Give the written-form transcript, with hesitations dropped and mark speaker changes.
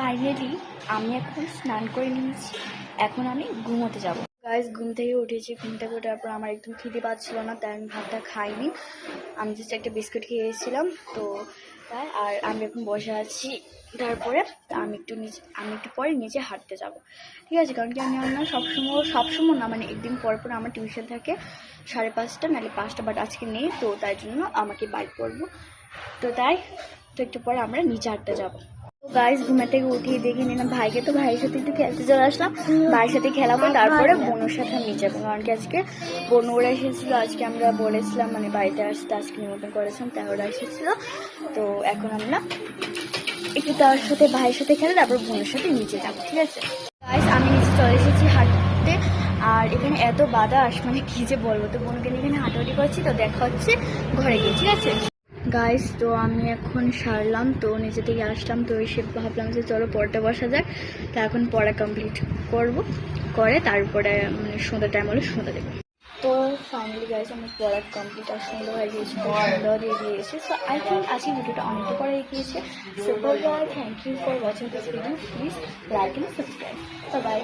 Speaker 1: Finally আমি এখন স্নান করে নিয়েছি, এখন আমি ঘুমোতে যাব। গাইস ঘুম থেকে উঠেছি, ঘুম থেকে ওঠার পর আমার একদম খিদে পাচ্ছিল না, তাই আমি ভাতটা খাইনি। আমি জাস্ট একটা বিস্কুট খেয়েছিলাম, তো তাই আর আমি এখন বসে আছি। তারপরে আমি একটু পরে নিচে হাঁটতে যাব, ঠিক আছে? কারণ কি আমি আমার সবসময় না, মানে একদিন পর পর আমার টিউশন থাকে 5:30 নাহলে 5টা, বাট আজকে নেই, তো তাই জন্য আমাকে বাইক করবো। তো একটু পরে আমরা নিচে হাঁটতে যাবো। গাইস ঘুমে থেকে উঠিয়ে দেখে নিলাম ভাইকে, তো ভাইয়ের সাথে একটু খেলতে চলে আসলাম। ভাইয়ের সাথে খেলা করে তারপরে বোনের সাথে আমি যাবো, কারণ কি আজকে বোন ওরা এসেছিলো। আজকে আমরা বলেছিলাম মানে বাড়িতে আসতে, আজকে নিমন্ত্রণ করেছিলাম, তাই ওরা এসেছিলো। তো এখন আমরা একটু তার সাথে ভাইয়ের সাথে খেলে তারপর বোনের সাথে নিচে যাবো, ঠিক আছে? গাইস আমি নিচে চলে এসেছি হাঁটতে, আর এখানে এত বাতাস মানে কি যে বলবো। তো বোনকে নিয়ে এখানে হাঁটাহাঁটি করছি, তো দেখা হচ্ছে ঘরে গিয়ে, ঠিক আছে? গাইস তো আমি এখন সারলাম, তো নিচে থেকে আসলাম, তো এসে ভাবলাম যে চলো পড়তে বসা যাক। তো এখন পড়া কমপ্লিট করে তারপরে মানে সন্ধ্যা টাইম হলে সন্ধ্যা দেবো। তো ফাইনালি গাইস আমার পড়া কমপ্লিট আর সন্ধ্যা হয়ে গিয়েছে, সন্ধ্যা দিয়ে দিয়েছে। সো আই থিঙ্ক আজকে ভিডিওটা অনেকটা পরে গিয়েছে। So bye, thank you for watching this video, please like and subscribe, bye by.